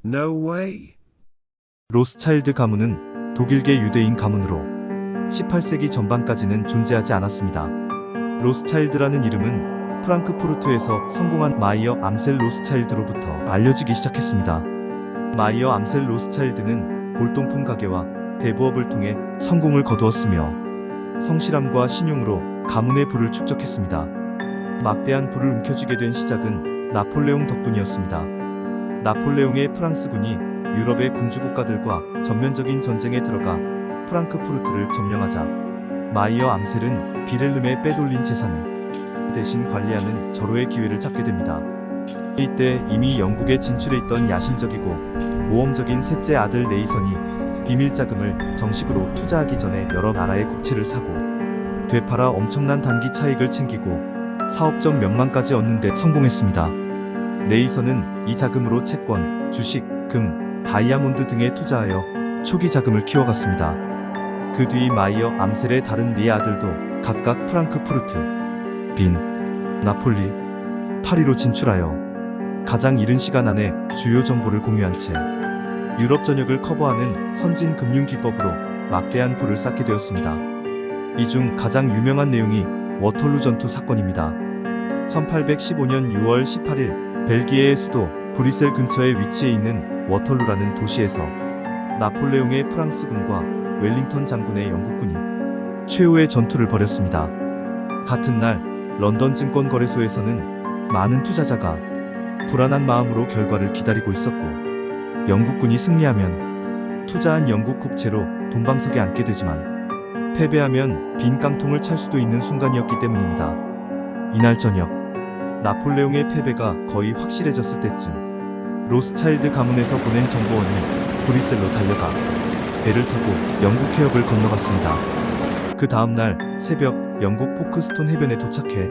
No way. 로스차일드 가문은 독일계 유대인 가문으로 18세기 전반까지는 존재하지 않았습니다. 로스차일드라는 이름은 프랑크푸르트에서 성공한 마이어 암셀 로스차일드로부터 알려지기 시작했습니다. 마이어 암셀 로스차일드는 골동품 가게와 대부업을 통해 성공을 거두었으며 성실함과 신용으로 가문의 부를 축적했습니다. 막대한 부를 움켜쥐게 된 시작은 나폴레옹 덕분이었습니다. 나폴레옹의 프랑스군이 유럽의 군주국가들과 전면적인 전쟁에 들어가 프랑크푸르트를 점령하자 마이어 암셀은 비렐름에 빼돌린 재산을 대신 관리하는 절호의 기회를 잡게 됩니다. 이때 이미 영국에 진출해 있던 야심적이고 모험적인 셋째 아들 네이선이 비밀 자금을 정식으로 투자하기 전에 여러 나라의 국채를 사고 되팔아 엄청난 단기 차익을 챙기고 사업적 명망까지 얻는 데 성공했습니다. 네이선은 이 자금으로 채권, 주식, 금, 다이아몬드 등에 투자하여 초기 자금을 키워갔습니다. 그 뒤 마이어 암셀의 다른 네 아들도 각각 프랑크푸르트, 빈, 나폴리, 파리로 진출하여 가장 이른 시간 안에 주요 정보를 공유한 채 유럽 전역을 커버하는 선진 금융 기법으로 막대한 부를 쌓게 되었습니다. 이 중 가장 유명한 내용이 워털루 전투 사건입니다. 1815년 6월 18일 벨기에의 수도 브뤼셀 근처에 위치해 있는 워털루라는 도시에서 나폴레옹의 프랑스군과 웰링턴 장군의 영국군이 최후의 전투를 벌였습니다. 같은 날 런던 증권거래소에서는 많은 투자자가 불안한 마음으로 결과를 기다리고 있었고 영국군이 승리하면 투자한 영국 국채로 돈방석에 앉게 되지만 패배하면 빈 깡통을 찰 수도 있는 순간이었기 때문입니다. 이날 저녁 나폴레옹의 패배가 거의 확실해졌을 때쯤 로스차일드 가문에서 보낸 정보원이 브뤼셀로 달려가 배를 타고 영국 해협을 건너갔습니다. 그 다음날 새벽 영국 포크스톤 해변에 도착해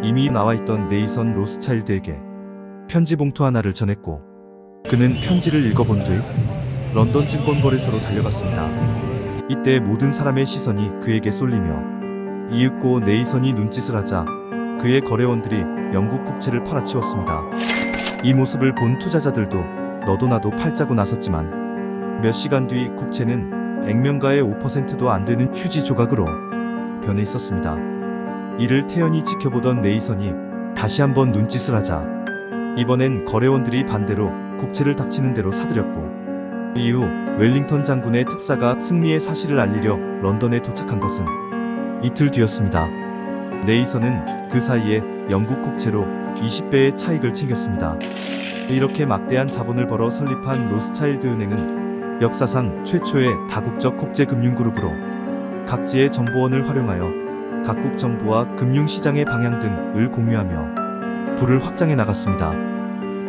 이미 나와있던 네이선 로스차일드에게 편지 봉투 하나를 전했고 그는 편지를 읽어본 뒤 런던 증권거래소로 달려갔습니다. 이때 모든 사람의 시선이 그에게 쏠리며 이윽고 네이선이 눈짓을 하자 그의 거래원들이 영국 국채를 팔아치웠습니다. 이 모습을 본 투자자들도 너도 나도 팔자고 나섰지만 몇 시간 뒤 국채는 액면가의 5%도 안 되는 휴지 조각으로 변해 있었습니다. 이를 태연히 지켜보던 네이선이 다시 한번 눈짓을 하자 이번엔 거래원들이 반대로 국채를 닥치는 대로 사들였고 이후 웰링턴 장군의 특사가 승리의 사실을 알리려 런던에 도착한 것은 이틀 뒤였습니다. 네이선은 그 사이에 영국 국채로 20배의 차익을 챙겼습니다. 이렇게 막대한 자본을 벌어 설립한 로스차일드 은행은 역사상 최초의 다국적 국제금융그룹으로 각지의 정보원을 활용하여 각국 정부와 금융시장의 방향 등을 공유하며 부를 확장해 나갔습니다.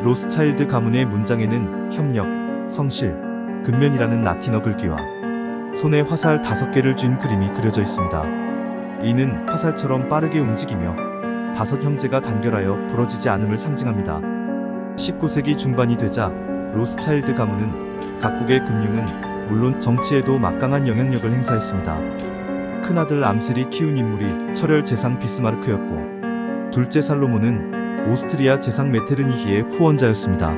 로스차일드 가문의 문장에는 협력, 성실, 근면이라는 라틴어 글귀와 손에 화살 5개를 쥔 그림이 그려져 있습니다. 이는 화살처럼 빠르게 움직이며 5 형제가 단결하여 부러지지 않음을 상징합니다. 19세기 중반이 되자 로스차일드 가문은 각국의 금융은 물론 정치에도 막강한 영향력을 행사했습니다. 큰아들 암셀이 키운 인물이 철혈 재상 비스마르크였고 둘째 살로몬은 오스트리아 재상 메테르니히의 후원자였습니다.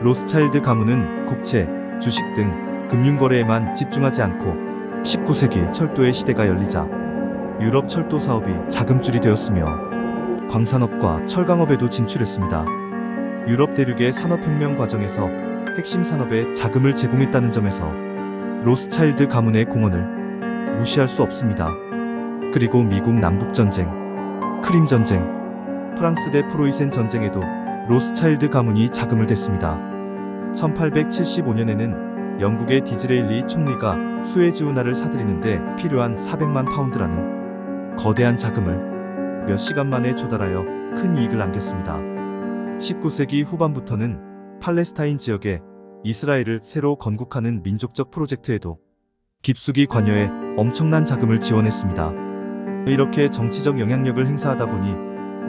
로스차일드 가문은 국채, 주식 등 금융거래에만 집중하지 않고 19세기 철도의 시대가 열리자 유럽 철도 사업이 자금줄이 되었으며 광산업과 철강업에도 진출했습니다. 유럽 대륙의 산업혁명 과정에서 핵심 산업에 자금을 제공했다는 점에서 로스차일드 가문의 공헌을 무시할 수 없습니다. 그리고 미국 남북전쟁, 크림전쟁, 프랑스 대 프로이센 전쟁에도 로스차일드 가문이 자금을 댔습니다. 1875년에는 영국의 디즈레일리 총리가 수에즈 운하를 사들이는데 필요한 400만 파운드라는 거대한 자금을 몇 시간 만에 조달하여 큰 이익을 남겼습니다. 19세기 후반부터는 팔레스타인 지역에 이스라엘을 새로 건국하는 민족적 프로젝트에도 깊숙이 관여해 엄청난 자금을 지원했습니다. 이렇게 정치적 영향력을 행사하다 보니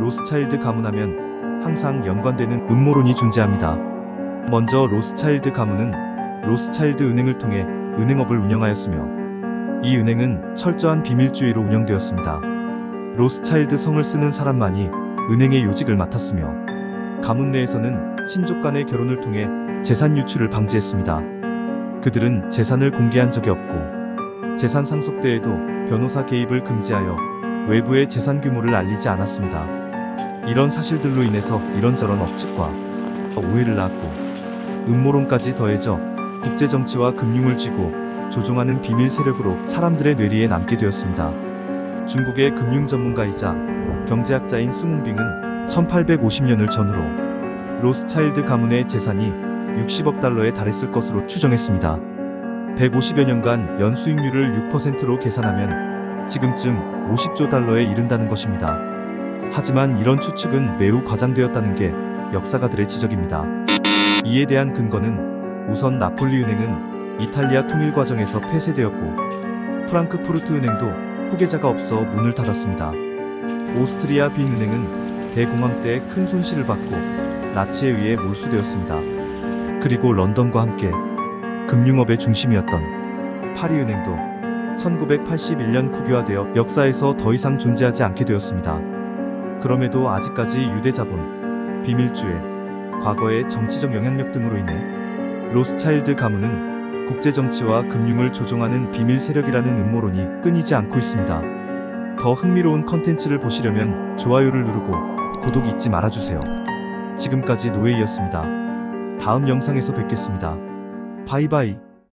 로스차일드 가문하면 항상 연관되는 음모론이 존재합니다. 먼저 로스차일드 가문은 로스차일드 은행을 통해 은행업을 운영하였으며 이 은행은 철저한 비밀주의로 운영되었습니다. 로스차일드 성을 쓰는 사람만이 은행의 요직을 맡았으며 가문 내에서는 친족 간의 결혼을 통해 재산 유출을 방지했습니다. 그들은 재산을 공개한 적이 없고 재산 상속대에도 변호사 개입을 금지하여 외부의 재산 규모를 알리지 않았습니다. 이런 사실들로 인해서 이런저런 억측과 오해를 낳았고 음모론까지 더해져 국제정치와 금융을 쥐고 조종하는 비밀 세력으로 사람들의 뇌리에 남게 되었습니다. 중국의 금융 전문가이자 경제학자인 숭웅빙은 1850년을 전후로 로스차일드 가문의 재산이 60억 달러에 달했을 것으로 추정했습니다. 150여 년간 연수익률을 6%로 계산하면 지금쯤 50조 달러에 이른다는 것입니다. 하지만 이런 추측은 매우 과장되었다는 게 역사가들의 지적입니다. 이에 대한 근거는 우선 나폴리 은행은 이탈리아 통일 과정에서 폐쇄되었고 프랑크푸르트 은행도 후계자가 없어 문을 닫았습니다. 오스트리아 빈 은행은 대공황 때 큰 손실을 받고 나치에 의해 몰수되었습니다. 그리고 런던과 함께 금융업의 중심이었던 파리 은행도 1981년 국유화되어 역사에서 더 이상 존재하지 않게 되었습니다. 그럼에도 아직까지 유대자본, 비밀주의, 과거의 정치적 영향력 등으로 인해 로스차일드 가문은 국제정치와 금융을 조종하는 비밀 세력이라는 음모론이 끊이지 않고 있습니다. 더 흥미로운 컨텐츠를 보시려면 좋아요를 누르고 구독 잊지 말아주세요. 지금까지 노예이었습니다. 다음 영상에서 뵙겠습니다. 바이바이.